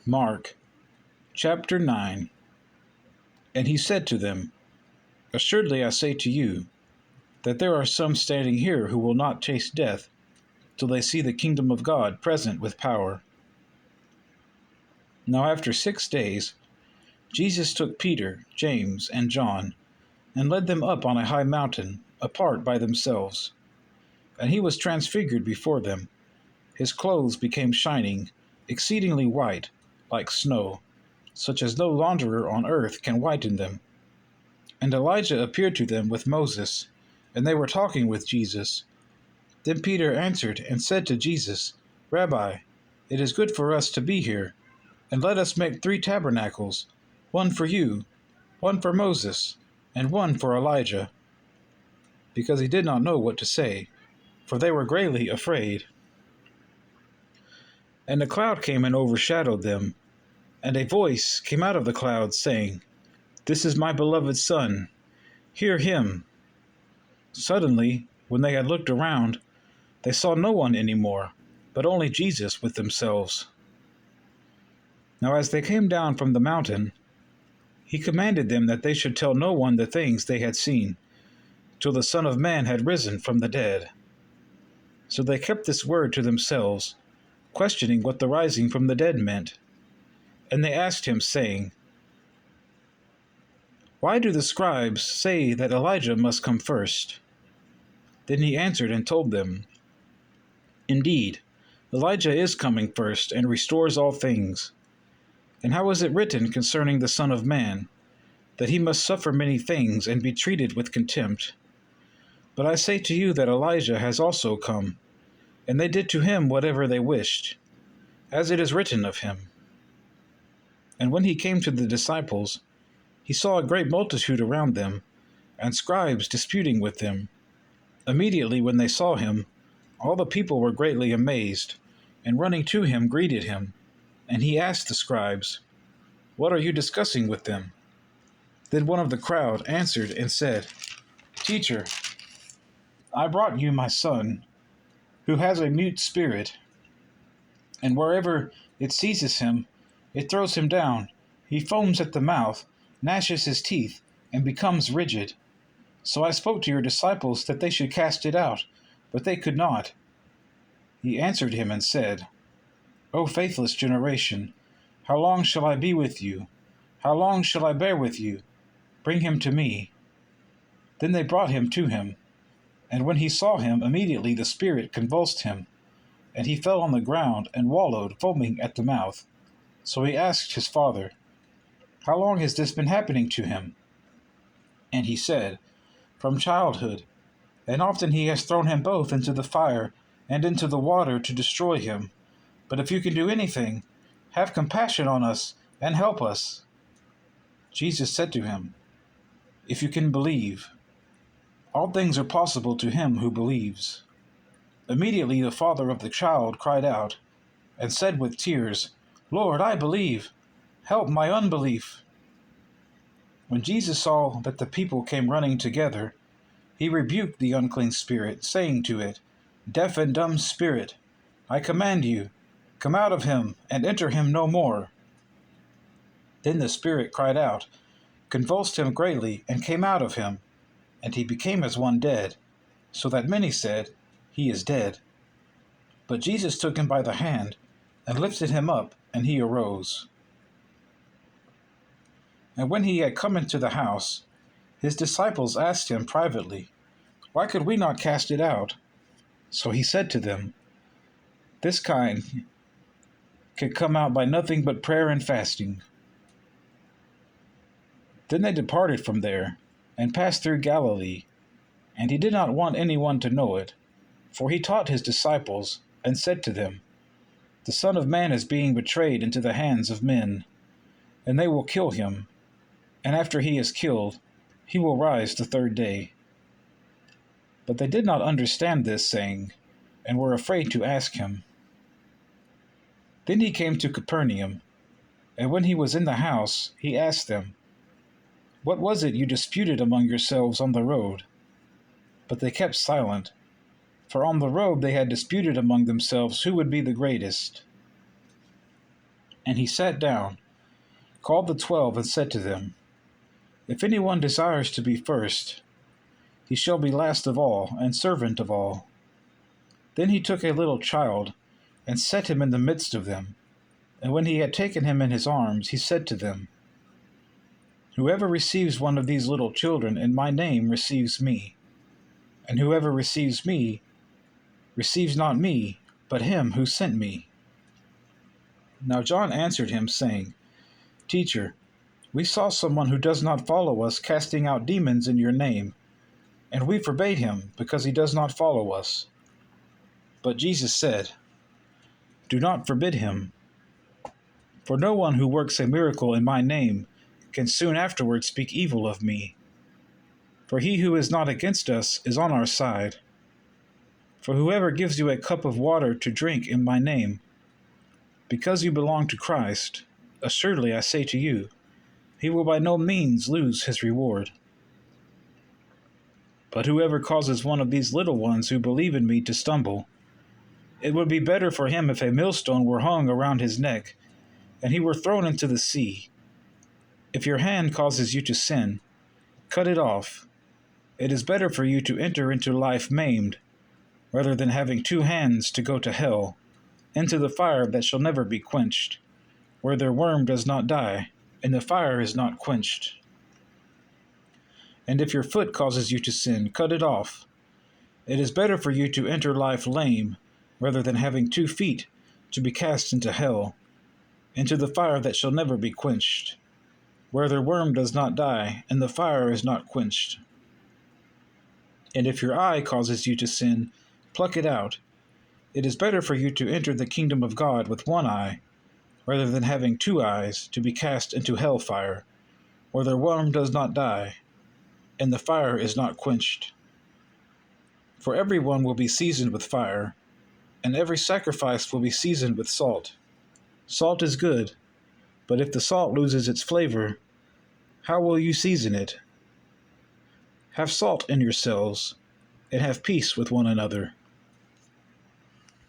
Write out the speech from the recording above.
Mark chapter 9. And he said to them, Assuredly I say to you, that there are some standing here who will not taste death till they see the kingdom of God present with power. Now after 6 days, Jesus took Peter, James, and John, and led them up on a high mountain, apart by themselves. And he was transfigured before them. His clothes became shining, exceedingly white, like snow, such as no launderer on earth can whiten them. And Elijah appeared to them with Moses, and they were talking with Jesus. Then Peter answered and said to Jesus, Rabbi, it is good for us to be here, and let us make 3 tabernacles, one for you, one for Moses, and one for Elijah. Because he did not know what to say, for they were greatly afraid. And a cloud came and overshadowed them, and a voice came out of the cloud, saying, This is my beloved Son, hear him. Suddenly, when they had looked around, they saw no one any more, but only Jesus with themselves. Now as they came down from the mountain, he commanded them that they should tell no one the things they had seen, till the Son of Man had risen from the dead. So they kept this word to themselves, questioning what the rising from the dead meant. And they asked him, saying, Why do the scribes say that Elijah must come first? Then he answered and told them, Indeed, Elijah is coming first and restores all things. And how is it written concerning the Son of Man, that he must suffer many things and be treated with contempt? But I say to you that Elijah has also come, and they did to him whatever they wished, as it is written of him. And when he came to the disciples, he saw a great multitude around them, and scribes disputing with them. Immediately when they saw him, all the people were greatly amazed, and running to him greeted him. And he asked the scribes, What are you discussing with them? Then one of the crowd answered and said, Teacher, I brought you my son, who has a mute spirit, and wherever it seizes him, it throws him down. He foams at the mouth, gnashes his teeth, and becomes rigid. So I spoke to your disciples that they should cast it out, but they could not. He answered him and said, O faithless generation, how long shall I be with you? How long shall I bear with you? Bring him to me. Then they brought him to him. And when he saw him, immediately the spirit convulsed him, and he fell on the ground and wallowed, foaming at the mouth. So he asked his father, How long has this been happening to him? And he said, From childhood, and often he has thrown him both into the fire and into the water to destroy him. But if you can do anything, have compassion on us and help us. Jesus said to him, If you can believe, all things are possible to him who believes. Immediately the father of the child cried out, and said with tears, Lord, I believe. Help my unbelief. When Jesus saw that the people came running together, he rebuked the unclean spirit, saying to it, Deaf and dumb spirit, I command you, come out of him, and enter him no more. Then the spirit cried out, convulsed him greatly, and came out of him, and he became as one dead, so that many said, He is dead. But Jesus took him by the hand, and lifted him up, and he arose. And when he had come into the house, his disciples asked him privately, Why could we not cast it out? So he said to them, This kind can come out by nothing but prayer and fasting. Then they departed from there, and passed through Galilee, and he did not want anyone to know it, for he taught his disciples, and said to them, The Son of Man is being betrayed into the hands of men, and they will kill him, and after he is killed, he will rise the 3rd day. But they did not understand this saying, and were afraid to ask him. Then he came to Capernaum, and when he was in the house, he asked them, What was it you disputed among yourselves on the road? But they kept silent, for on the road they had disputed among themselves who would be the greatest. And he sat down, called the 12, and said to them, If anyone desires to be first, he shall be last of all, and servant of all. Then he took a little child, and set him in the midst of them. And when he had taken him in his arms, he said to them, Whoever receives one of these little children in my name receives me. And whoever receives me receives not me, but him who sent me. Now John answered him, saying, Teacher, we saw someone who does not follow us casting out demons in your name, and we forbade him, because he does not follow us. But Jesus said, Do not forbid him, for no one who works a miracle in my name can soon afterward speak evil of me. For he who is not against us is on our side. For whoever gives you a cup of water to drink in my name, because you belong to Christ, assuredly I say to you, he will by no means lose his reward. But whoever causes one of these little ones who believe in me to stumble, it would be better for him if a millstone were hung around his neck, and he were thrown into the sea. If your hand causes you to sin, cut it off. It is better for you to enter into life maimed, rather than having 2 hands to go to hell, into the fire that shall never be quenched, where their worm does not die, and the fire is not quenched. And if your foot causes you to sin, cut it off. It is better for you to enter life lame, rather than having 2 feet to be cast into hell, into the fire that shall never be quenched, where their worm does not die, and the fire is not quenched. And if your eye causes you to sin, pluck it out. It is better for you to enter the kingdom of God with 1 eye, rather than having 2 eyes to be cast into hell fire, where their worm does not die, and the fire is not quenched. For everyone will be seasoned with fire, and every sacrifice will be seasoned with salt. Salt is good, but if the salt loses its flavor, how will you season it? Have salt in yourselves, and have peace with one another.